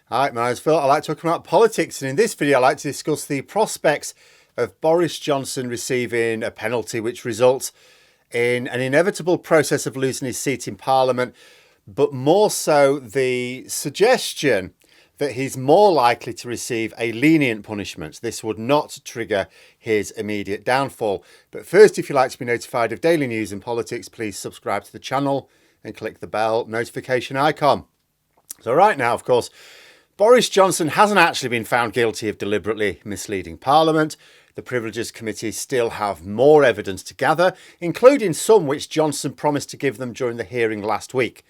Hi, my name's Phil. I like talking about politics, and in this video I like to discuss the prospects of Boris Johnson receiving a penalty which results in an inevitable process of losing his seat in Parliament, but more so the suggestion that he's more likely to receive a lenient punishment. This would not trigger his immediate downfall. But first, if you'd like to be notified of daily news and politics, please subscribe to the channel and click the bell notification icon. So right now, of course, Boris Johnson hasn't actually been found guilty of deliberately misleading Parliament. The Privileges Committee still have more evidence to gather, including some which Johnson promised to give them during the hearing last week.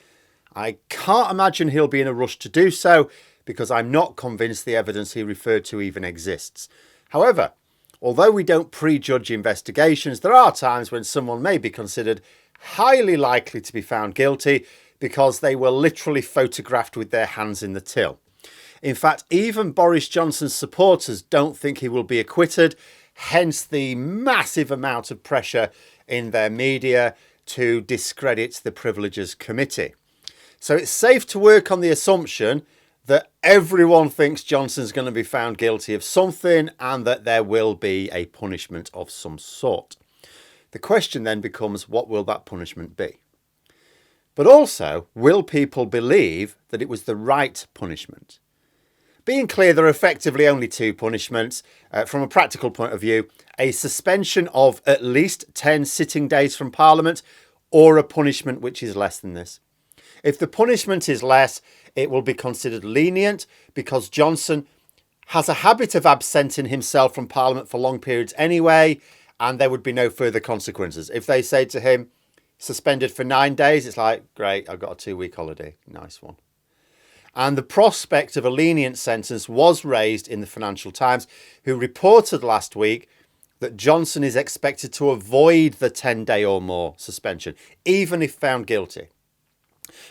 I can't imagine he'll be in a rush to do so, because I'm not convinced the evidence he referred to even exists. However, although we don't prejudge investigations, there are times when someone may be considered highly likely to be found guilty because they were literally photographed with their hands in the till. In fact, even Boris Johnson's supporters don't think he will be acquitted, hence the massive amount of pressure in their media to discredit the Privileges Committee. So it's safe to work on the assumption that everyone thinks Johnson's going to be found guilty of something and that there will be a punishment of some sort. The question then becomes, what will that punishment be? But also, will people believe that it was the right punishment? Being clear, there are effectively only two punishments. From a practical point of view, a suspension of at least 10 sitting days from Parliament, or a punishment which is less than this. If the punishment is less, it will be considered lenient because Johnson has a habit of absenting himself from Parliament for long periods anyway, and there would be no further consequences. If they say to him, suspended for 9 days, it's like, great, I've got a 2-week holiday. Nice one. And the prospect of a lenient sentence was raised in the Financial Times, who reported last week that Johnson is expected to avoid the 10-day or more suspension, even if found guilty.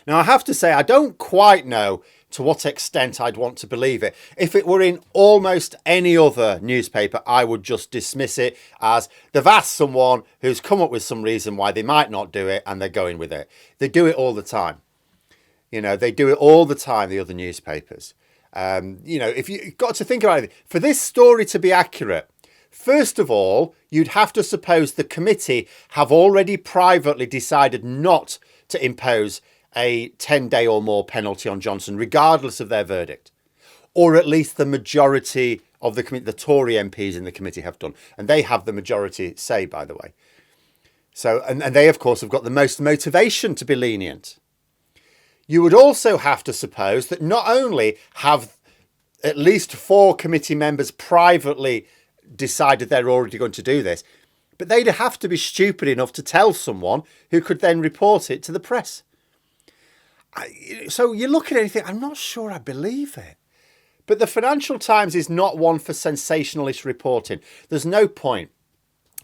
Now, I have to say, I don't quite know to what extent I'd want to believe it. If it were in almost any other newspaper, I would just dismiss it as they've asked someone who's come up with some reason why they might not do it, and they're going with it. They do it all the time. You know, they do it all the time, the other newspapers. If you've got to think about it, for this story to be accurate, first of all, you'd have to suppose the committee have already privately decided not to impose a 10-day or more penalty on Johnson, regardless of their verdict. Or at least the majority of the committee, the Tory MPs in the committee have done. And they have the majority say, by the way. So, and they, of course, have got the most motivation to be lenient. You would also have to suppose that not only have at least 4 committee members privately decided they're already going to do this, but they'd have to be stupid enough to tell someone who could then report it to the press. So you look at anything, I'm not sure I believe it. But the Financial Times is not one for sensationalist reporting. There's no point.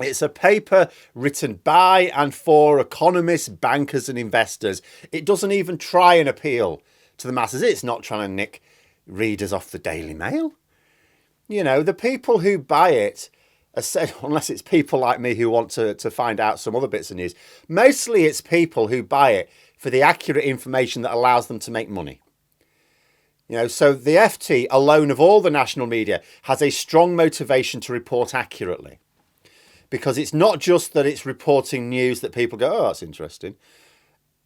It's a paper written by and for economists, bankers and investors. It doesn't even try and appeal to the masses. It's not trying to nick readers off the Daily Mail. You know, the people who buy it, unless it's people like me who want to find out some other bits of news, mostly it's people who buy it for the accurate information that allows them to make money. You know, so the FT alone of all the national media has a strong motivation to report accurately. Because it's not just that it's reporting news that people go, oh, that's interesting.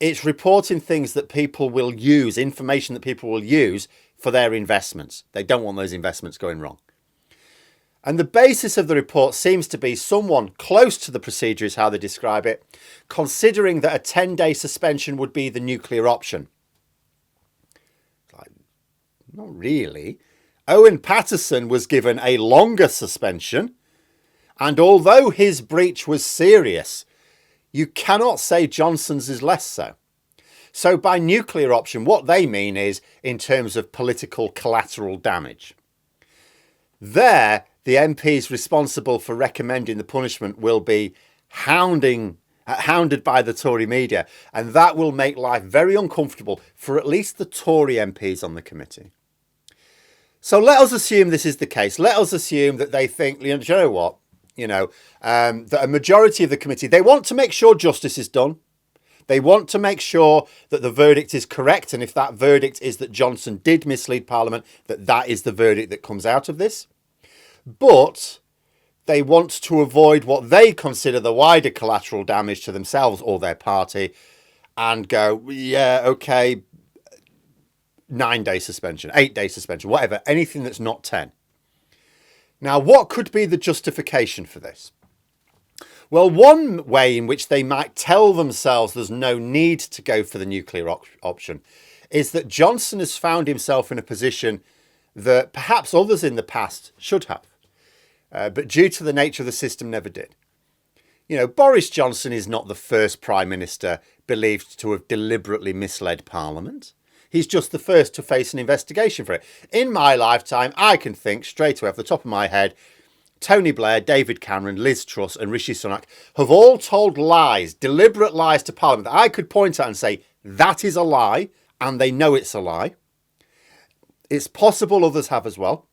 It's reporting things that people will use, information that people will use for their investments. They don't want those investments going wrong. And the basis of the report seems to be someone close to the procedure is how they describe it, considering that a 10-day suspension would be the nuclear option. Like, not really. Owen Paterson was given a longer suspension. And although his breach was serious, you cannot say Johnson's is less so. So by nuclear option, what they mean is in terms of political collateral damage. There, the MPs responsible for recommending the punishment will be hounded by the Tory media. And that will make life very uncomfortable for at least the Tory MPs on the committee. So let us assume this is the case. Let us assume that they think, you know what? That a majority of the committee, they want to make sure justice is done. They want to make sure that the verdict is correct, and if that verdict is that Johnson did mislead Parliament, that is the verdict that comes out of this. But they want to avoid what they consider the wider collateral damage to themselves or their party and go, yeah, okay, 9-day suspension, 8-day suspension, whatever, anything that's not 10. Now, what could be the justification for this? Well, one way in which they might tell themselves there's no need to go for the nuclear option is that Johnson has found himself in a position that perhaps others in the past should have. But due to the nature of the system, never did. You know, Boris Johnson is not the first Prime Minister believed to have deliberately misled Parliament. He's just the first to face an investigation for it. In my lifetime, I can think straight away off the top of my head, Tony Blair, David Cameron, Liz Truss and Rishi Sunak have all told lies, deliberate lies to Parliament that I could point at and say, that is a lie, and they know it's a lie. It's possible others have as well,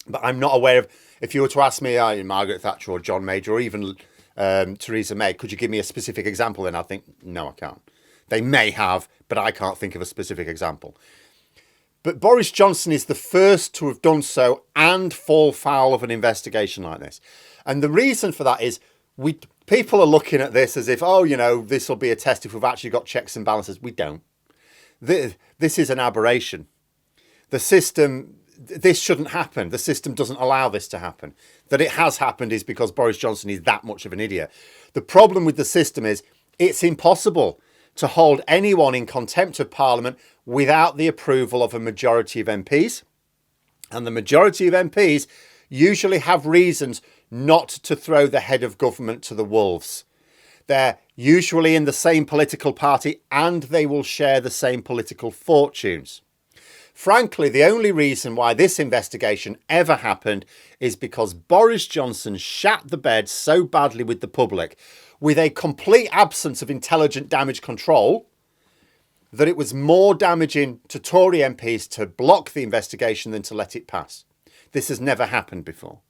but I'm not aware of, if you were to ask me, Margaret Thatcher or John Major or even Theresa May, could you give me a specific example? Then I think, no, I can't. They may have, but I can't think of a specific example. But Boris Johnson is the first to have done so and fall foul of an investigation like this. And the reason for that is people are looking at this as if, oh, you know, this will be a test if we've actually got checks and balances. We don't. This is an aberration. The system, this shouldn't happen. The system doesn't allow this to happen. That it has happened is because Boris Johnson is that much of an idiot. The problem with the system is it's impossible to hold anyone in contempt of Parliament without the approval of a majority of MPs. And the majority of MPs usually have reasons not to throw the head of government to the wolves. They're usually in the same political party and they will share the same political fortunes. Frankly, the only reason why this investigation ever happened is because Boris Johnson shat the bed so badly with the public, with a complete absence of intelligent damage control, that it was more damaging to Tory MPs to block the investigation than to let it pass. This has never happened before.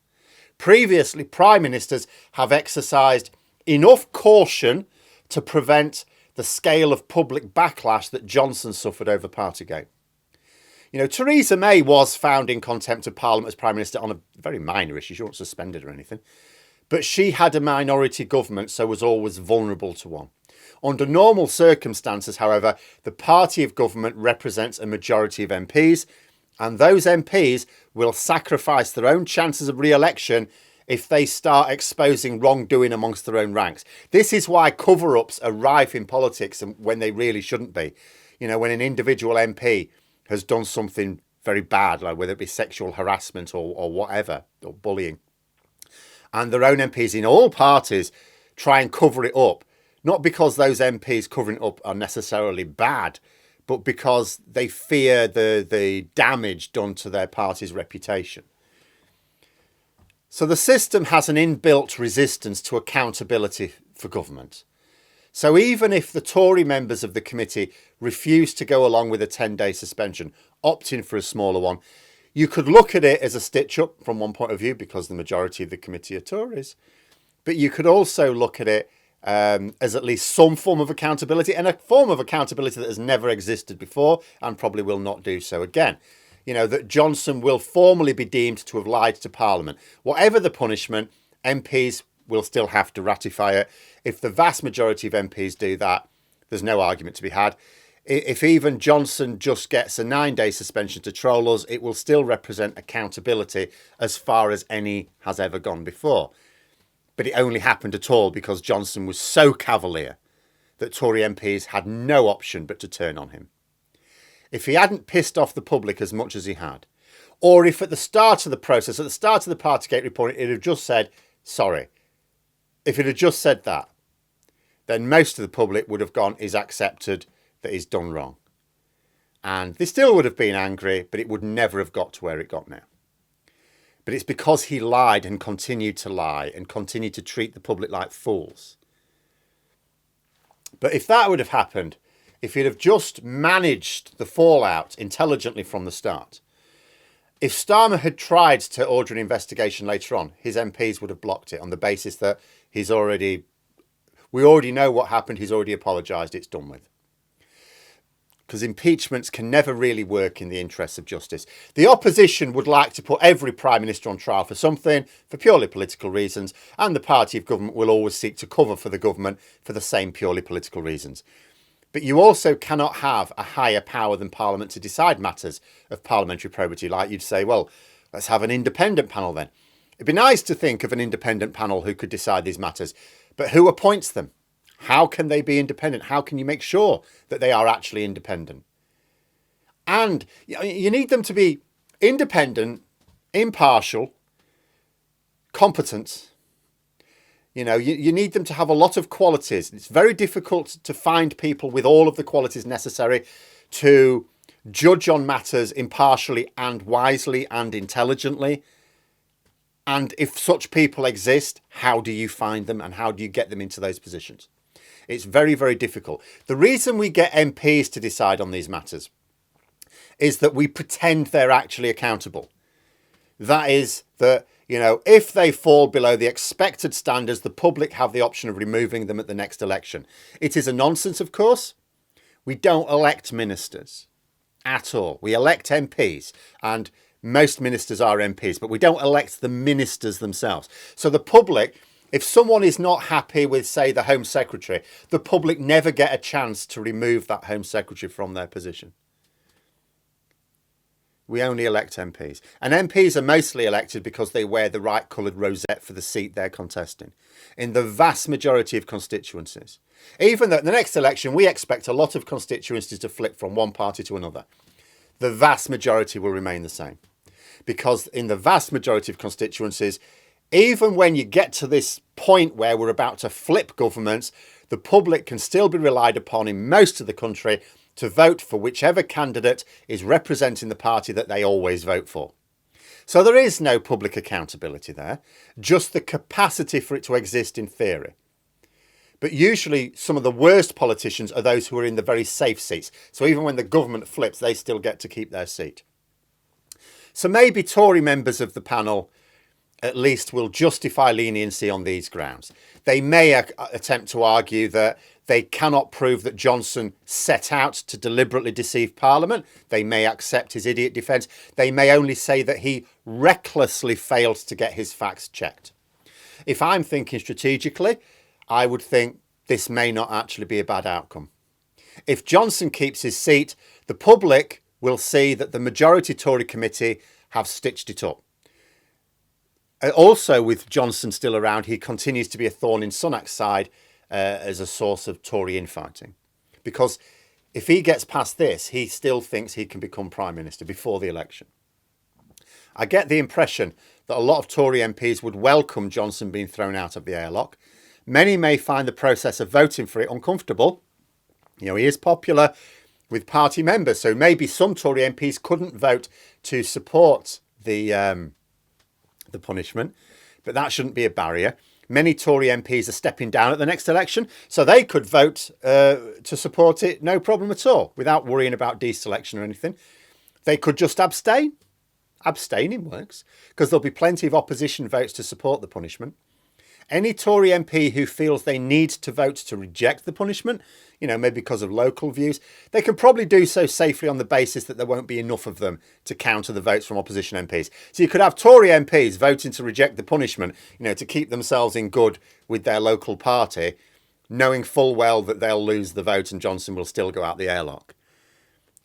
Previously, Prime Ministers have exercised enough caution to prevent the scale of public backlash that Johnson suffered over Partygate. You know, Theresa May was found in contempt of Parliament as Prime Minister on a very minor issue. She wasn't suspended or anything. But she had a minority government, so was always vulnerable to one. Under normal circumstances, however, the party of government represents a majority of MPs, and those MPs will sacrifice their own chances of re-election if they start exposing wrongdoing amongst their own ranks. This is why cover-ups are rife in politics and when they really shouldn't be. You know, when an individual MP has done something very bad, like whether it be sexual harassment or whatever, or bullying, and their own MPs in all parties try and cover it up, not because those MPs covering it up are necessarily bad, but because they fear the damage done to their party's reputation. So the system has an inbuilt resistance to accountability for government. So even if the Tory members of the committee refuse to go along with a 10-day suspension, opting for a smaller one, you could look at it as a stitch-up from one point of view because the majority of the committee are Tories. But you could also look at it as at least some form of accountability, and a form of accountability that has never existed before and probably will not do so again. You know, that Johnson will formally be deemed to have lied to Parliament. Whatever the punishment, MPs will still have to ratify it. If the vast majority of MPs do that, there's no argument to be had. If even Johnson just gets a 9-day suspension to troll us, it will still represent accountability as far as any has ever gone before. But it only happened at all because Johnson was so cavalier that Tory MPs had no option but to turn on him. If he hadn't pissed off the public as much as he had, or if at the start of the process, at the start of the Partygate report, it had just said, sorry, if it had just said that, then most of the public would have gone, he's accepted that he's done wrong. And they still would have been angry, but it would never have got to where it got now. But it's because he lied and continued to lie and continued to treat the public like fools. But if that would have happened, if he'd have just managed the fallout intelligently from the start, if Starmer had tried to order an investigation later on, his MPs would have blocked it on the basis that he's already We already know what happened. He's already apologised. It's done with. Because impeachments can never really work in the interests of justice. The opposition would like to put every Prime Minister on trial for something, for purely political reasons, and the party of government will always seek to cover for the government for the same purely political reasons. But you also cannot have a higher power than Parliament to decide matters of parliamentary probity. Like you'd say, well, let's have an independent panel then. It'd be nice to think of an independent panel who could decide these matters, but who appoints them? How can they be independent? How can you make sure that they are actually independent? And you need them to be independent, impartial, competent. You need them to have a lot of qualities. It's very difficult to find people with all of the qualities necessary to judge on matters impartially and wisely and intelligently. And if such people exist, how do you find them and how do you get them into those positions? It's very, very difficult. The reason we get MPs to decide on these matters is that we pretend they're actually accountable. That is that, if they fall below the expected standards, the public have the option of removing them at the next election. It is a nonsense, of course. We don't elect ministers at all. We elect MPs, and most ministers are MPs, but we don't elect the ministers themselves. So the public, if someone is not happy with, say, the Home Secretary, the public never get a chance to remove that Home Secretary from their position. We only elect MPs. And MPs are mostly elected because they wear the right coloured rosette for the seat they're contesting in the vast majority of constituencies. Even though in the next election, we expect a lot of constituencies to flip from one party to another. The vast majority will remain the same. Because in the vast majority of constituencies, even when you get to this point where we're about to flip governments, the public can still be relied upon in most of the country to vote for whichever candidate is representing the party that they always vote for. So there is no public accountability there, just the capacity for it to exist in theory. But usually some of the worst politicians are those who are in the very safe seats. So even when the government flips, they still get to keep their seat. So maybe Tory members of the panel at least will justify leniency on these grounds. They may attempt to argue that they cannot prove that Johnson set out to deliberately deceive Parliament. They may accept his idiot defence. They may only say that he recklessly failed to get his facts checked. If I'm thinking strategically, I would think this may not actually be a bad outcome. If Johnson keeps his seat, the public will see that the majority Tory committee have stitched it up. Also, with Johnson still around, he continues to be a thorn in Sunak's side as a source of Tory infighting. Because if he gets past this, he still thinks he can become Prime Minister before the election. I get the impression that a lot of Tory MPs would welcome Johnson being thrown out of the airlock. Many may find the process of voting for it uncomfortable. He is popular with party members, so maybe some Tory MPs couldn't vote to support the punishment, but that shouldn't be a barrier. Many Tory MPs are stepping down at the next election, so they could vote to support it, no problem at all, without worrying about deselection or anything. They could just abstain. Abstaining works, because there'll be plenty of opposition votes to support the punishment. Any Tory MP who feels they need to vote to reject the punishment, maybe because of local views, they can probably do so safely on the basis that there won't be enough of them to counter the votes from opposition MPs. So you could have Tory MPs voting to reject the punishment, to keep themselves in good with their local party, knowing full well that they'll lose the vote and Johnson will still go out the airlock.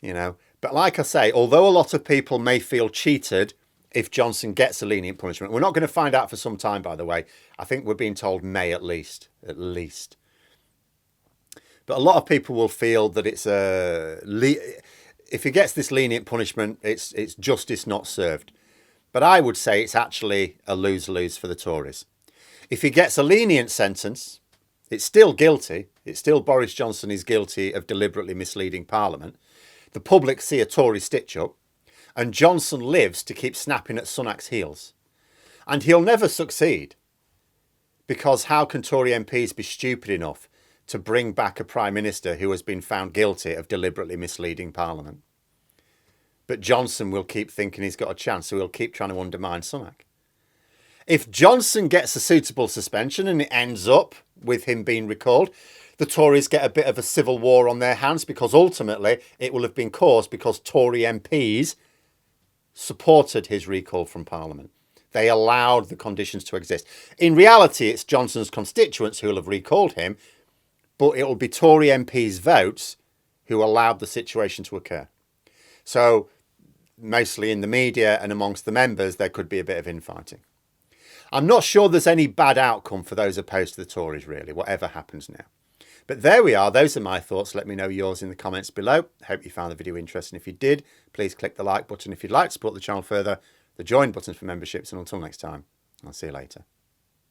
But like I say, although a lot of people may feel cheated if Johnson gets a lenient punishment, we're not going to find out for some time, by the way. I think we're being told May at least. But a lot of people will feel that it's if he gets this lenient punishment, it's justice not served. But I would say it's actually a lose-lose for the Tories. If he gets a lenient sentence, it's still guilty. It's still Boris Johnson is guilty of deliberately misleading Parliament. The public see a Tory stitch-up, and Johnson lives to keep snapping at Sunak's heels. And he'll never succeed, because how can Tory MPs be stupid enough to bring back a Prime Minister who has been found guilty of deliberately misleading Parliament? But Johnson will keep thinking he's got a chance, so he'll keep trying to undermine Sunak. If Johnson gets a suitable suspension and it ends up with him being recalled, the Tories get a bit of a civil war on their hands, because ultimately it will have been caused because Tory MPs supported his recall from Parliament. They allowed the conditions to exist. In reality, it's Johnson's constituents who will have recalled him, but it will be Tory MPs' votes who allowed the situation to occur. So mostly in the media and amongst the members, there could be a bit of infighting. I'm not sure there's any bad outcome for those opposed to the Tories, really, whatever happens now. But there we are. Those are my thoughts. Let me know yours in the comments below. Hope you found the video interesting. If you did, please click the like button. If you'd like to support the channel further, the join button for memberships. And until next time, I'll see you later.